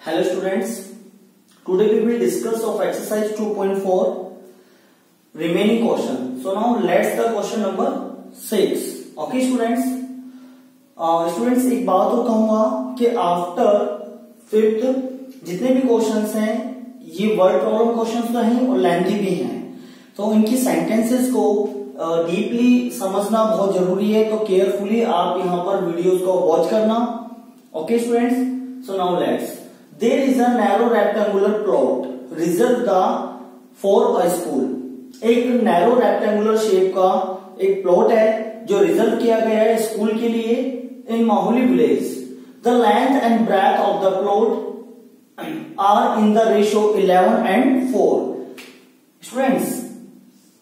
Hello students, today we will discuss of exercise 2.4 remaining question. So now let's the question number 6. Okay students, students एक बात और कहूंगा कि after fifth जितने भी क्वेश्चंस हैं ये वर्ड प्रॉब्लम क्वेश्चंस तो हैं और लेंथी भी हैं, तो इनकी सेंटेंसेस को डीपली समझना बहुत जरूरी है, तो केयरफुली आप यहाँ पर वीडियोस को वॉच करना. Okay students, so now let's. There is a narrow rectangular plot reserved for a school. एक नैरो रेक्टेंगुलर शेप का एक प्लॉट है जो रिजर्व किया गया है स्कूल के लिए in Mahauli village. The length and breadth of the plot are in the ratio 11:4. Students,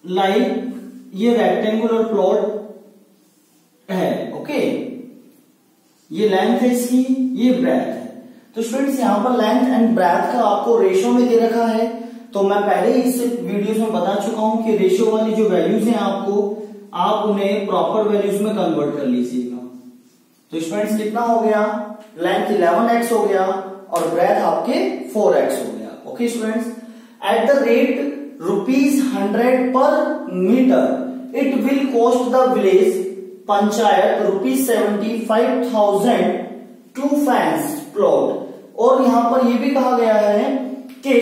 like ये रेक्टेंगुलर प्लॉट है, ओके, ये लेंथ है इसकी, ये ब्रेथ है. तो स्टूडेंट्स यहाँ पर लेंथ एंड ब्रेथ का आपको रेशियो में दे रखा है, तो मैं पहले ही इस वीडियोस में बता चुका हूं कि रेशियो वाली जो वैल्यूज हैं आपको आप उन्हें प्रॉपर वैल्यूज में कन्वर्ट कर लीजिएगा. तो स्टूडेंट्स कितना हो गया, लेंथ 11x हो गया और ब्रेथ आपके 4x हो गया. Okay students, at the rate ₹100 per metre it will cost the village panchayat ₹75,000 to fence plot. और यहां पर यह भी कहा गया है कि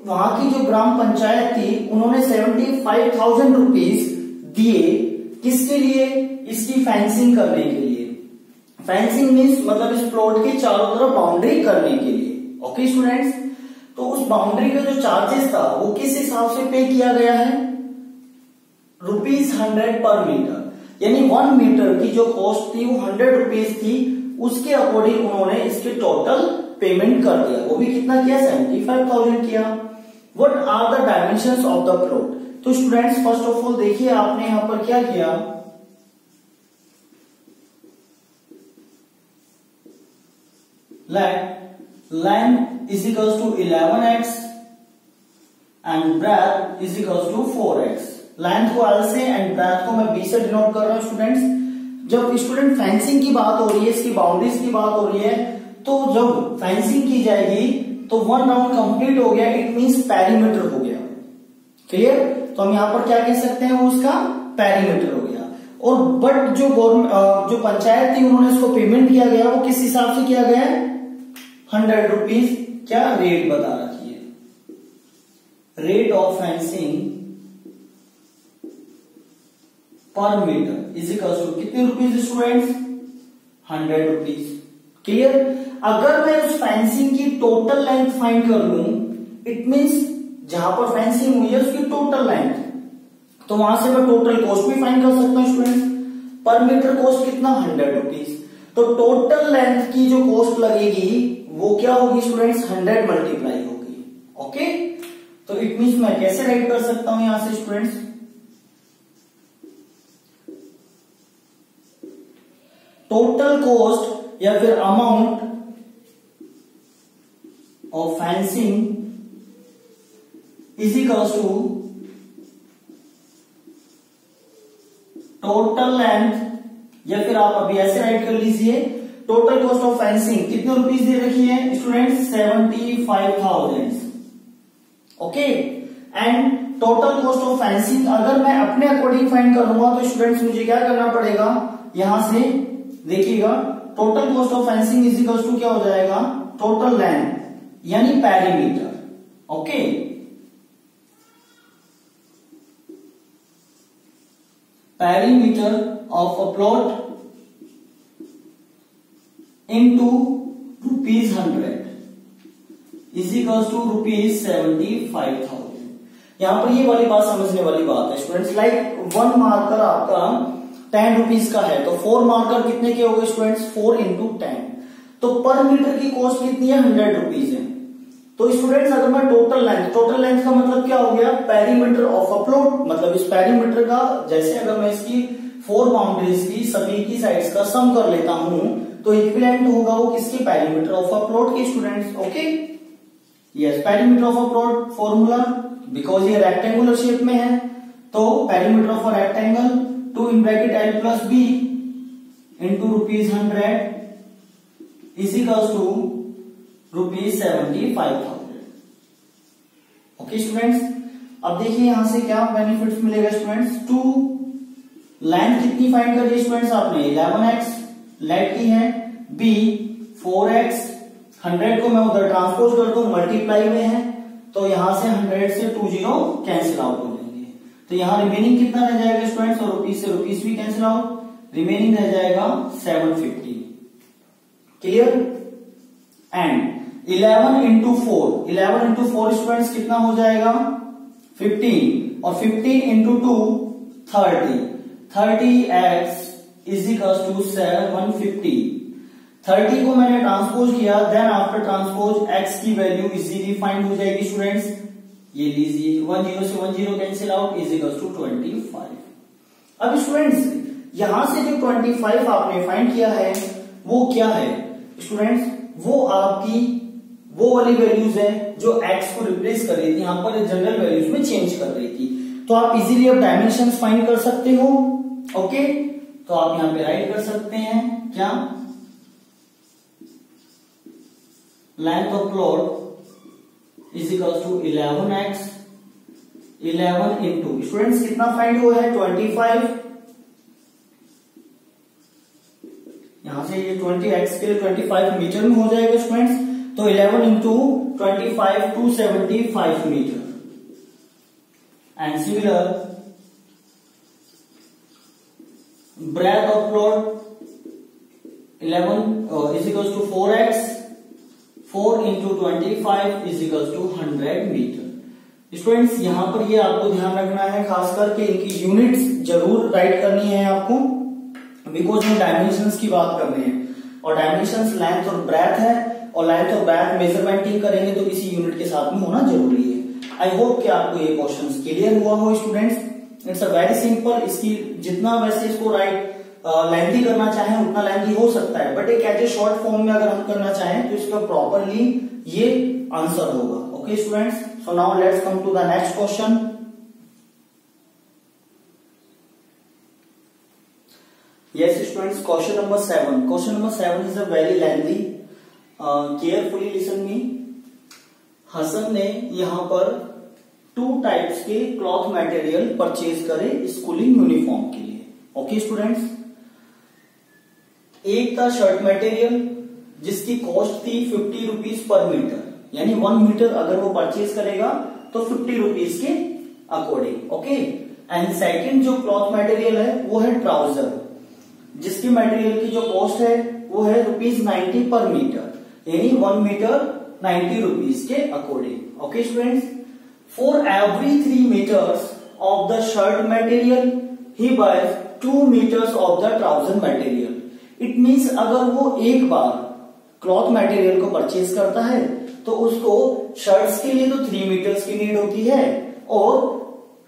वहां की जो ग्राम पंचायत थी उन्होंने 75,000 रुपीज दिए किसके लिए, इसकी फेंसिंग करने के लिए. फेंसिंग मीन्स मतलब इस प्लॉट की चारों तरफ बाउंड्री करने के लिए. ओके स्टूडेंट्स, तो उस बाउंड्री का जो चार्जेस था वो किस हिसाब से पे किया गया है, ₹100 पर मीटर, यानी 1 मीटर की जो कॉस्ट थी वो 100 रुपीज थी, उसके अकॉर्डिंग उन्होंने इसके टोटल पेमेंट कर दिया. वो भी कितना किया, 75,000 किया. What are the dimensions of the plot. तो स्टूडेंट्स फर्स्ट ऑफ ऑल देखिए आपने यहां पर क्या किया, length is equals to 11x and breadth is equals to 4x. Length को L से एंड ब्रेथ को मैं B से डिनोट कर रहा हूं. स्टूडेंट्स, जब स्टूडेंट फेंसिंग की बात हो रही है, इसकी बाउंड्रीज की बात हो रही है, तो जब फेंसिंग की जाएगी तो 1 राउंड कंप्लीट हो गया, इट मींस पेरीमीटर हो गया. क्लियर, तो हम यहां पर क्या कह सकते हैं, वो उसका पेरीमीटर हो गया. और बट जो गवर्नमेंट जो पंचायत थी उन्होंने इसको पेमेंट किया गया, वो किस हिसाब से किया गया है, 100 रुपीज क्या रेट बता रखी है, रेट ऑफ फेंसिंग पर मीटर इज इक्वल टू कितने रुपीज स्टूडेंट्स, 100 रुपीज. क्लियर, अगर मैं उस फेंसिंग की टोटल लेंथ फाइंड कर लूं, इट मींस जहां पर फेंसिंग हुई है उसकी टोटल लेंथ, तो वहां से मैं टोटल कॉस्ट भी फाइंड कर सकता हूं. स्टूडेंट्स, पर मीटर कॉस्ट कितना, 100 रुपीज. तो टोटल लेंथ की जो कॉस्ट लगेगी वो क्या होगी स्टूडेंट्स, 100 मल्टीप्लाई होगी. ओके, तो इट मींस मैं कैसे राइट कर सकता हूं यहां से स्टूडेंट्स, टोटल कॉस्ट या फिर amount of fencing is equals to total length, या फिर आप अभी ऐसे राइट कर लीजिए, टोटल कॉस्ट ऑफ फेंसिंग कितने रुपीज दे रखी है students, 75,000. Okay, and total cost of fencing अगर मैं अपने अकॉर्डिंग फाइंड करूंगा तो स्टूडेंट्स मुझे क्या करना पड़ेगा, यहां से देखिएगा, total cost of fencing is equal to क्या हो जाएगा, टोटल लेंथ यानी perimeter. Okay, perimeter of a plot into ₹100 is equal to ₹75,000. यहां पर ये वाली बात समझने वाली बात है स्टूडेंट्स, लाइक 1 मार्कर आपका 10 रुपीज का है, तो 4 मार्कर कितने के हो गए स्टूडेंट्स, 4 इंटू 10, तो पर मीटर की कॉस्ट कितनी है, 100 रुपीज है. तो स्टूडेंट्स अगर मैं टोटल लेंथ का मतलब क्या हो गया, पेरीमीटर ऑफ अ प्लॉट, मतलब इस पेरीमीटर का, जैसे अगर मैं इसकी 4 बाउंड्रीज की सभी की साइड्स का सम कर लेता हूं तो इक्विवेलेंट होगा वो किसके, पेरीमीटर ऑफ अ प्लॉट के students. Okay, yes, perimeter of a plot formula, because ये रेक्टेंगुलर शेप में है, तो perimeter of a rectangle 2 in bracket L plus B into ₹100 is equals to ₹75,000। Okay students, अब देखिए यहां से क्या बेनिफिट्स मिलेगा स्टूडेंट्स। टू लेंथ कितनी फाइंड करिए स्टूडेंट्स आपने, 11x लेट की है, बी 4x, 100 को मैं उधर ट्रांसपोज कर दूं, मल्टीप्लाई में है तो यहां से 100 से 20 कैंसिल आउट हो जाएंगे, तो यहां रिमेनिंग कितना रह जाएगा स्टूडेंट्स, और रुपीज से रुपीज भी कैंसिल आउट, रिमेनिंग रह जाएगा 750। क्लियर। एंड 11 इंटू 4 स्टूडेंट्स कितना हो जाएगा 15, और 15 into 2 30x is equal to 750। 30 को मैंने ट्रांसपोज किया, देन आफ्टर ट्रांसपोज x की वैल्यू इजीली फाइंड हो जाएगी स्टूडेंट्स। ये लीजिए 10 से 10 cancel out is equal to 25। अब स्टूडेंट्स यहां से जो 25 आपने फाइंड किया है वो क्या है स्टूडेंट्स, वो आपकी वो वाली वैल्यूज है जो x को रिप्लेस कर रही थी, यहां पर जनरल वैल्यूज में चेंज कर रही थी। तो आप इजीली अब डायमेंशंस फाइंड कर सकते हो। ओके, तो आप यहां पे राइट कर सकते हैं क्या, length of plot is equal to 11x, 11 into students कितना फाइंड हुआ है 25, यहां से ये 20x के लिए 25 मीटर में हो जाएगा स्टूडेंट्स, तो 11 into 25 275 metre. And similar breadth of plot 11 is equal to 4x, 4 into 25 is equal to 100 metre. Students यहां पर ये आपको ध्यान रखना है, खास करके इनकी यूनिट्स जरूर राइट करनी है आपको, बिकॉज हम डायमेंशंस की बात कर रहे हैं, और डायमेंशंस लेंथ और ब्रेथ है, और लेंथ और ब्रेथ मेजरमेंटिंग करेंगे तो इसी यूनिट के साथ में होना जरूरी है। आई होप कि आपको ये क्वेश्चंस क्लियर हुआ हो students. It's a very simple, इसकी जितना वैसे इसको राइट लेंथी करना चाहें उतना लेंथी हो सकता है, बट एक एज ए शॉर्ट फॉर्म में अगर हम करना चाहें तो इसका प्रॉपरली ये आंसर होगा। Okay students, so now let's come to the next question. Yes students, question number 7. Question number 7 is a very lengthy. Carefully listen me. Hasan ने यहाँ पर 2 टाइप्स के क्लॉथ मटेरियल परचेज करे स्कूलिंग यूनिफॉर्म के लिए। Okay students, एक था shirt material जिसकी कॉस्ट थी 50 रुपीज पर मीटर, यानी 1 मीटर अगर वो परचेज करेगा तो 50 रुपीज के अकॉर्डिंग। ओके, एंड सेकंड जो क्लॉथ मटेरियल है वो है ट्राउजर, जिसकी मटेरियल की जो कॉस्ट है वो है ₹90 पर मीटर, यानी 1 मीटर 90 रुपीज के according. Okay students, for every 3 metres of the shirt material he buys 2 metres of the trouser material. It means अगर वो एक बार क्लॉथ मटेरियल को परचेज करता है तो उसको शर्ट्स के लिए तो 3 मीटर्स की नीड होती है और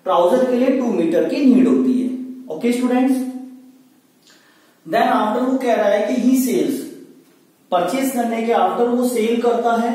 ट्राउजर के लिए 2 मीटर की नीड होती है। ओके स्टूडेंट्स, देन आफ्टर वो कह रहा है कि ही सेल्स, परचेज करने के आफ्टर वो सेल करता है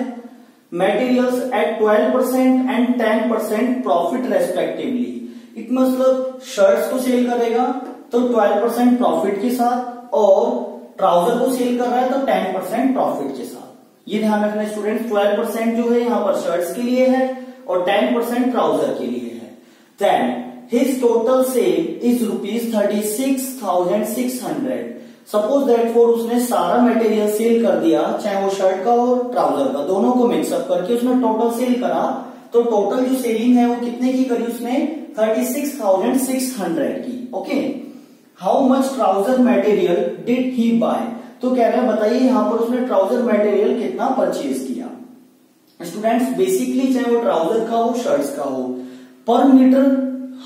materials at 12% and 10% profit respectively. It मतलब शर्ट्स को सेल करेगा तो 12% प्रॉफिट के साथ, और ट्राउजर को सेल कर रहा है तो 10% प्रॉफिट के साथ। ये ध्यान रखना स्टूडेंट्स, 12% जो है यहाँ पर शर्ट्स के लिए है और 10% ट्राउजर के लिए है। Then his total sale is ₹36,600। Suppose that for उसने सारा मटेरियल सेल कर दिया, चाहे वो शर्ट का और ट्राउजर का, दोनों को मिक्सअप करके उसने टोटल सेल करा, तो टोटल जो सेलिंग है वो कितने की करी उसने 36,600 की। Okay, how much trouser material did he buy, तो कह रहे हैं बताइए यहाँ पर उसने ट्राउजर मटेरियल कितना परचेज किया। स्टूडेंट्स बेसिकली चाहे वो ट्राउजर का हो शर्ट्स का हो, पर मीटर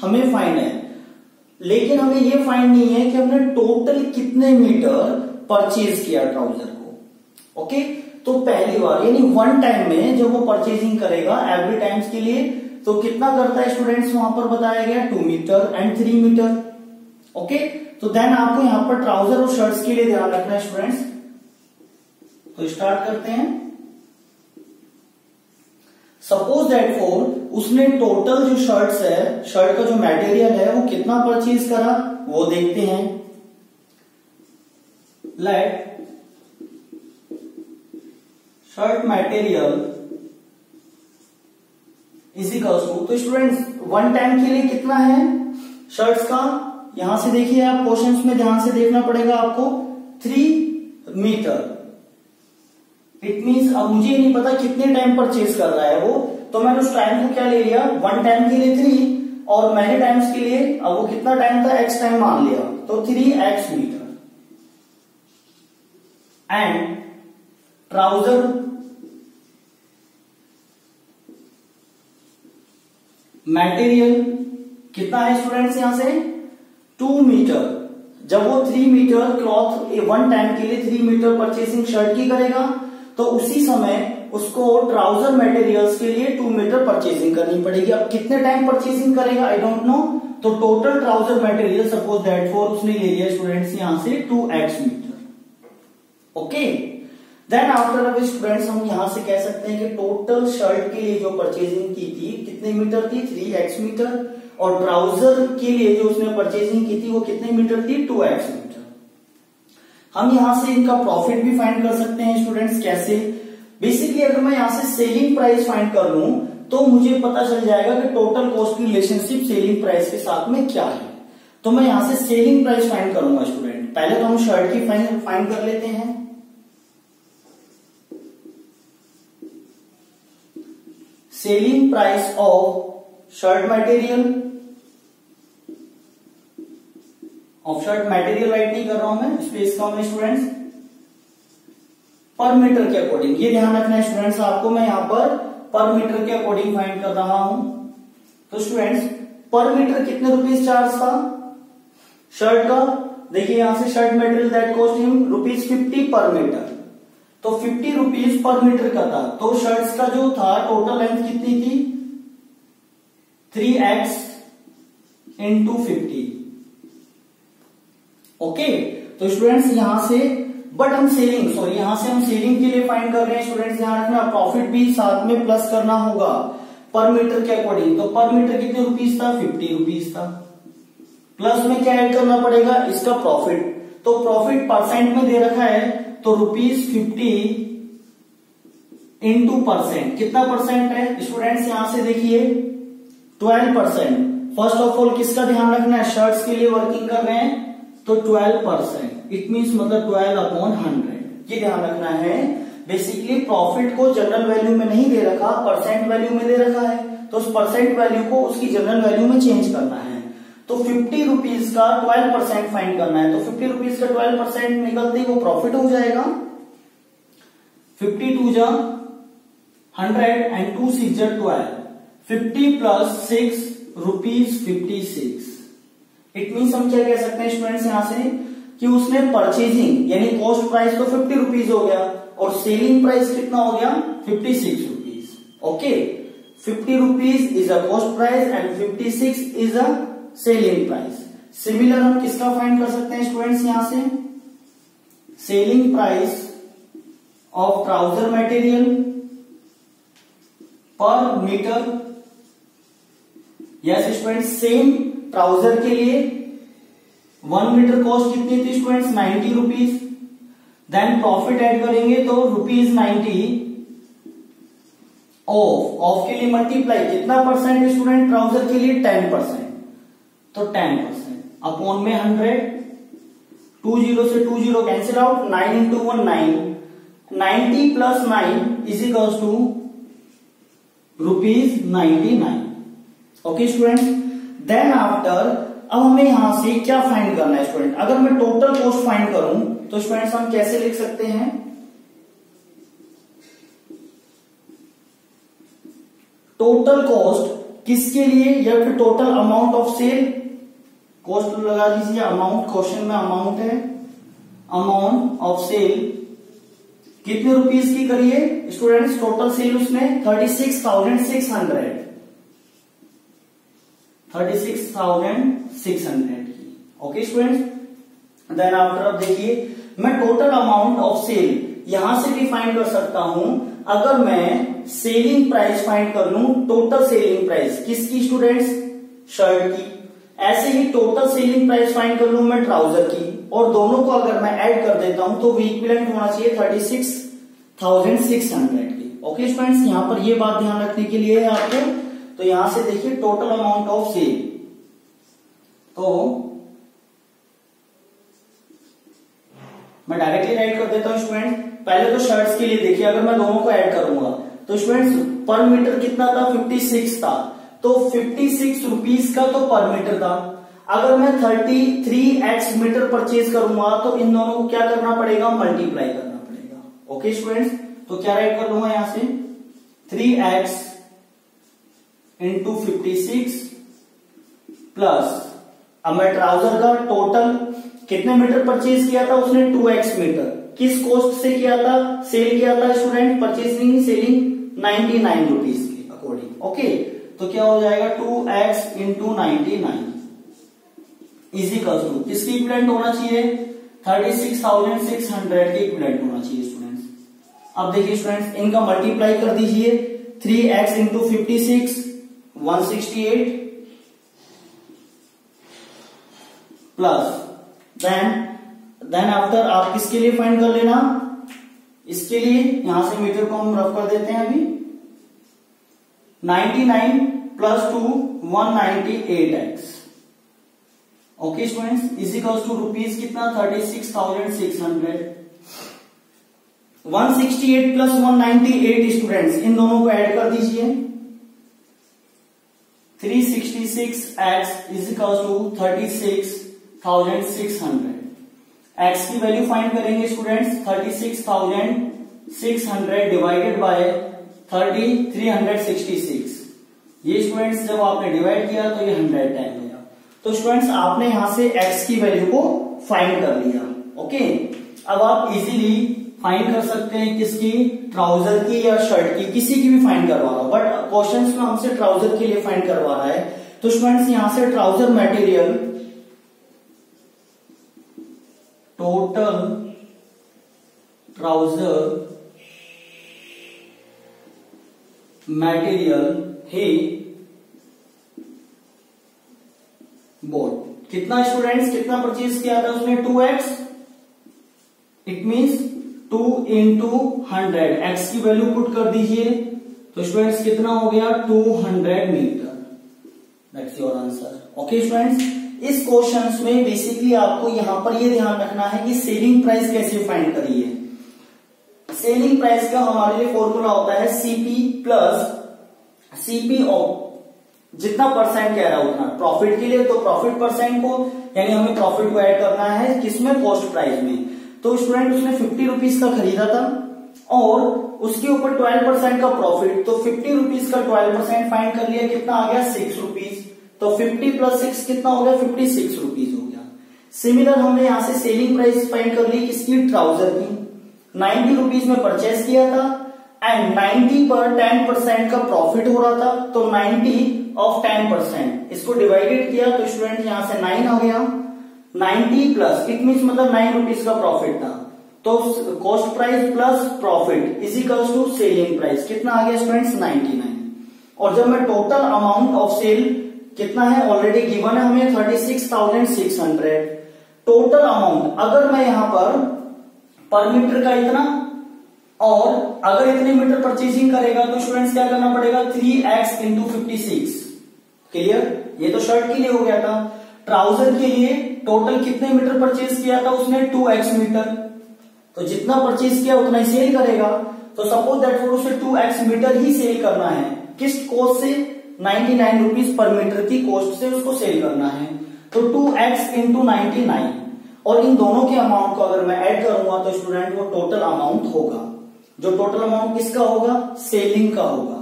हमें फाइंड है, लेकिन हमें ये फाइंड नहीं है कि हमने टोटल कितने मीटर परचेज किया ट्राउजर को। ओके, तो पहली बार यानी 1 टाइम में जब वो परचेजिंग करेगा एवरी टाइम्स के लिए, तो कितना करता है स्टूडेंट्स वहां पर बताया गया 2 मीटर एंड 3 मीटर। ओके, तो देन आपको यहां पर ट्राउजर और शर्ट्स के लिए ध्यान रखना है स्टूडेंट्स। तो स्टार्ट करते हैं। सपोज दैट फॉर उसने टोटल जो शर्ट्स है, शर्ट का जो मटेरियल है वो कितना परचेज करा वो देखते हैं। Let shirt material is equals to, तो स्टूडेंट्स वन टाइम के लिए कितना है शर्ट्स का, यहां से देखिए आप क्वेश्चंस में ध्यान से देखना पड़ेगा आपको, 3 मीटर। इट मीन्स अब मुझे नहीं पता कितने टाइम परचेज कर रहा है वो, तो मैंने उस टाइम को क्या ले लिया, वन टाइम के लिए 3 और मैनी टाइम्स के लिए अब वो कितना टाइम था, x टाइम मान लिया, तो 3x metre. And trouser material कितना है स्टूडेंट्स, यहां से 2 मीटर। जब वो 3 मीटर क्लॉथ वन टाइम के लिए 3 मीटर परचेसिंग शर्ट की करेगा, तो उसी समय उसको ट्राउजर मटेरियल्स के लिए 2 मीटर परचेसिंग करनी पड़ेगी। अब कितने टाइम परचेसिंग करेगा आई डोंट नो, तो total trouser material suppose that for उसने ले लिया स्टूडेंट्स यहां से 2x metre. Okay, then after अब स्टूडेंट्स हम यहां से कह सकते हैं कि टोटल शर्ट के लिए जो परचेजिंग की थी कितने मीटर थी, 3x मीटर, और ट्राउजर के लिए जो उसने परचेजिंग की थी वो कितने मीटर थी, 2x मीटर। हम यहां से इनका प्रॉफिट भी फाइंड कर सकते हैं स्टूडेंट्स, कैसे, बेसिकली अगर मैं यहां से सेलिंग प्राइस फाइंड कर लूं तो मुझे पता चल जाएगा कि टोटल कॉस्ट की रिलेशनशिप सेलिंग प्राइस के साथ में क्या है। तो मैं यहां से सेलिंग प्राइस फाइंड करूंगा स्टूडेंट। पहले तो हम शर्ट की फाइंड कर लेते हैं। Selling price of shirt material, of shirt material right नहीं कर रहा हूं मैं, स्पेस का मैं स्टूडेंट्स, पर मीटर के अकॉर्डिंग, ये ध्यान रखना है स्टूडेंट्स आपको, मैं यहां पर मीटर के अकॉर्डिंग फाइंड कर रहा हूं। तो स्टूडेंट्स पर मीटर कितने रुपीस चार्ज था शर्ट का, देखिए यहां से shirt material that cost him ₹50 पर मीटर, तो 50 रुपीज पर मीटर का था। तो शर्ट्स का जो था टोटल लेंथ कितनी थी, 3x इंटू 50। ओके, तो स्टूडेंट्स यहां से बट हम सेलिंग यहां से हम सेलिंग के लिए फाइंड कर रहे हैं स्टूडेंट्स, ध्यान रखना प्रॉफिट भी साथ में प्लस करना होगा पर मीटर के अकॉर्डिंग। तो पर मीटर कितने रुपीस था, 50 रुपीस था, प्लस में क्या ऐड करना पड़ेगा, इसका प्रॉफिट। तो प्रॉफिट परसेंट में दे रखा है, तो ₹50 इंटू परसेंट, कितना परसेंट है स्टूडेंट्स, यहां से देखिए 12%। फर्स्ट ऑफ ऑल किसका ध्यान रखना है, शर्ट्स के लिए वर्किंग कर रहे हैं तो 12%, इट मीन्स मतलब 12/100, ये ध्यान रखना है। बेसिकली प्रॉफिट को जनरल वैल्यू में नहीं दे रखा, परसेंट वैल्यू में दे रखा है, तो उस परसेंट वैल्यू को उसकी जनरल वैल्यू में चेंज करना है। तो 50 रुपीज का 12% फाइंड करना है, तो 50 रुपीज का 12% निकलते ही वो प्रॉफिट हो जाएगा। 52 जा 100 एंड 2 6 जा 12, 50 प्लस 6 रुपीज 56। इट मीन्स हम क्या कह सकते हैं स्टूडेंट्स यहां से कि उसने परचेजिंग यानी कॉस्ट प्राइस तो 50 रुपीज हो गया और सेलिंग प्राइस कितना हो गया, 56 rupees. Okay, 50 rupees is a cost price and 56 is a selling price. Similar हम किसका फाइंड कर सकते हैं स्टूडेंट्स यहां से, selling price of trouser material per metre. Yes students, same trouser के लिए 1 मीटर कॉस्ट कितनी थी students, 90 rupees. Then profit add करेंगे तो ₹90 ऑफ के लिए मल्टीप्लाई कितना परसेंट स्टूडेंट, ट्राउजर के लिए 10%, तो 10% अपॉन में 100, 20 से 20 cancel out, 9 into 1 9, 90 plus 9 is equals to ₹99। Okay students, then after अब हमें यहां से क्या फाइंड करना है स्टूडेंट, अगर मैं टोटल कॉस्ट फाइंड करूं तो स्टूडेंट्स हम कैसे लिख सकते हैं, टोटल कॉस्ट किसके लिए, या फिर total amount of sale, cost लगा दीजिए, अमाउंट क्वेश्चन में अमाउंट है, अमाउंट ऑफ सेल कितने रुपीस की करिए स्टूडेंट्स, टोटल सेल उसने 36,600 की। ओके स्टूडेंट्स, देन आफ्टर अब देखिए मैं टोटल अमाउंट ऑफ सेल यहां से भी फाइंड कर सकता हूं अगर मैं सेलिंग प्राइस फाइंड कर लूं, टोटल सेलिंग प्राइस किसकी स्टूडेंट्स, शर्ट की। ऐसे ही टोटल सेलिंग प्राइस फाइंड कर लूं मैं ट्राउजर की, और दोनों को अगर मैं ऐड कर देता हूं तो वो इक्विवेलेंट होना चाहिए 1600 की। ओके स्टूडेंट्स, यहां पर ये बात ध्यान रखने के लिए है आपको। तो यहां से देखिए टोटल अमाउंट ऑफ सेल, तो मैं डायरेक्टली राइट कर देता हूं स्टूडेंट। पहले तो शर्ट्स के लिए देखिए, अगर मैं दोनों को ऐड करूंगा तो स्टूडेंट्स पर मीटर कितना था, 56 था, तो 56 रुपीज का तो पर मीटर था। अगर मैं 33x मीटर परचेज करूंगा तो इन दोनों को क्या करना पड़ेगा, मल्टीप्लाई करना पड़ेगा। ओके स्टूडेंट्स, तो क्या राइट कर लूंगा यहां से 3x इंटू 56 प्लस, अब मैं ट्राउजर का टोटल कितने मीटर परचेज किया था उसने, 2x मीटर, किस कॉस्ट से किया था, सेल किया था स्टूडेंट, परचेजिंग सेलिंग 99 रुपीज के अकॉर्डिंग। ओके, तो क्या हो जाएगा 2x इंटू 99 इजिकल्स टू किसकी इक्विवेलेंट होना चाहिए, 36,600 के इक्विवेलेंट होना चाहिए स्टूडेंट्स। अब देखिए स्टूडेंट्स, इनका मल्टीप्लाई कर दीजिए, 3x into 56 168 plus then after आप किसके लिए फाइंड कर लेना, इसके लिए यहां से मीटर को हम रफ कर देते हैं अभी, 99 plus 2 198x। Okay students, is equals to rupees कितना, 36,600। 168 प्लस 198 स्टूडेंट्स, इन दोनों को ऐड कर दीजिए, 366x इजिकल्स टू 36,600। x की वैल्यू फाइंड करेंगे स्टूडेंट्स, 36,600 डिवाइडेड बाय 366। ये स्टूडेंट्स जब आपने डिवाइड किया तो ये 100 टाइम हो गया। तो स्टूडेंट्स आपने यहां से x की वैल्यू को फाइंड कर लिया। ओके, अब आप इजीली फाइंड कर सकते हैं किसकी, ट्राउजर की या शर्ट की, किसी की भी फाइंड करवा रहा हूं, बट क्वेश्चन में हमसे ट्राउजर के लिए फाइंड करवा रहा है। तो स्टूडेंट्स यहां से trouser material, total trouser material he bought, कितना स्टूडेंट्स, कितना परचेज किया था उसने, 2x, it means 2 into 100, x की वैल्यू पुट कर दीजिए, तो स्टूडेंट्स कितना हो गया, 200 metre. That's your answer. Okay students, इस क्वेश्चंस में बेसिकली आपको यहां पर ये ध्यान रखना है कि सेलिंग प्राइस कैसे फाइंड करिए। सेलिंग प्राइस का हमारे लिए फॉर्मूला होता है सीपी प्लस सीपी ऑफ, जितना परसेंट कह रहा है उतना, प्रॉफिट के लिए तो प्रॉफिट परसेंट को, यानी हमें प्रॉफिट को ऐड करना है किसमें, कॉस्ट प्राइस में। तो स्टूडेंट उसने 50 रुपीज का खरीदा था और उसके ऊपर 12% का प्रॉफिट, तो 50 रुपीज का 12% फाइंड कर लिया, कितना आ गया, 6 रुपीज। तो 50 प्लस 6 कितना हो गया, 56 रुपीज हो गया। सिमिलर हमने यहां से सेलिंग प्राइस फाइंड कर ली किसकी, ट्राउजर की, 90 रुपीज में परचेस किया था एंड 90 पर 10% का प्रॉफिट हो रहा था, तो 90 ऑफ 10%, इसको डिवाइडेड किया तो स्टूडेंट यहां से 9 आ गया, 90 प्लस, इट मीन्स मतलब 9 रुपीज का प्रॉफिट था, तो cost price plus profit is equals to selling price, कितना आ गया स्टूडेंट्स, 99। और जब मैं टोटल अमाउंट ऑफ सेल कितना है, ऑलरेडी गिवन है हमें 36,600 टोटल अमाउंट, अगर मैं यहां पर मीटर का इतना और अगर इतने मीटर परचेजिंग करेगा तो स्टूडेंट्स क्या करना पड़ेगा, 3x इंटू 56। क्लियर, ये तो शर्ट के लिए हो गया था। ट्राउजर के लिए टोटल कितने मीटर परचेज किया था उसने, 2x मीटर, तो जितना परचेज किया उतना ही सेल करेगा। तो सपोज दैट फॉर उसे 2x मीटर ही सेल करना है, किस कॉस्ट से, 99 रुपीज पर मीटर की कॉस्ट से उसको सेल करना है, तो 2x इंटू 99, और इन दोनों के अमाउंट को अगर मैं ऐड करूंगा तो स्टूडेंट वो टोटल अमाउंट होगा, जो टोटल अमाउंट किसका होगा, सेलिंग का होगा।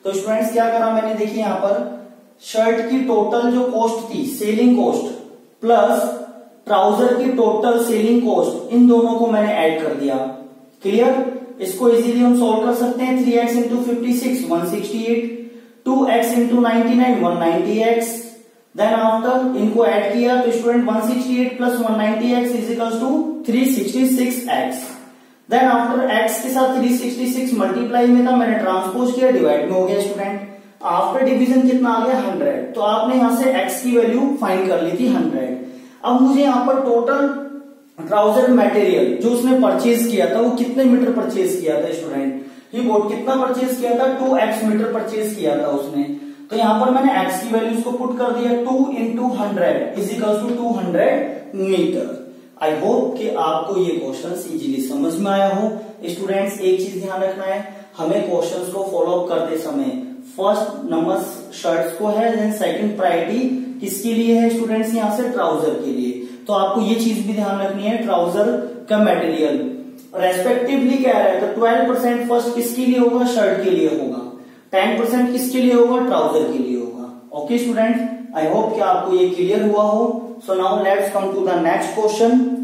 तो स्टूडेंट्स क्या करा मैंने, देखिए यहां पर शर्ट की टोटल जो कॉस्ट थी, सेलिंग कॉस्ट प्लस ट्राउजर की टोटल सेलिंग कॉस्ट, इन दोनों को मैंने ऐड कर दिया। क्लियर, इसको इजीली हम सॉल्व कर सकते हैं, 3x into 56 168, 2x into 99 190x, then after इनको ऐड किया तो student 168 plus 190x is equals to 366x, then after x के साथ 366 मल्टीप्लाई में था, मैंने ट्रांसपोज किया, डिवाइड में हो गया स्टूडेंट, आफ्टर डिवीजन कितना आ गया, 100। तो आपने यहां से x की वैल्यू फाइंड कर ली थी 100। अब मुझे यहां पर टोटल ट्राउजर मटेरियल जो उसने परचेज किया था वो कितने मीटर परचेज किया था स्टूडेंट, ही बोट कितना परचेज किया था, 2x मीटर परचेज किया था उसने। तो यहां पर मैंने x की वैल्यूज को पुट कर दिया, 2 into 100 is equal to 200 metre. I hope कि आपको ये क्वेश्चंस इजीली समझ में आया हो। स्टूडेंट्स एक चीज ध्यान रखना है, हमें क्वेश्चंस को फॉलो अप करते समय फर्स्ट नंबर शर्ट्स को है, देन सेकंड प्रायोरिटी किसके लिए है स्टूडेंट्स, यहाँ से ट्राउजर के लिए। तो आपको ये चीज भी ध्यान रखनी है, ट्राउजर का मटेरियल रेस्पेक्टिवली क्या है, तो 12% फर्स्ट किसके लिए होगा, शर्ट के लिए होगा, 10% किसके लिए होगा, ट्राउजर के लिए होगा। ओके स्टूडेंट, आई होप कि आपको ये क्लियर हुआ हो। So now let's come to the next question.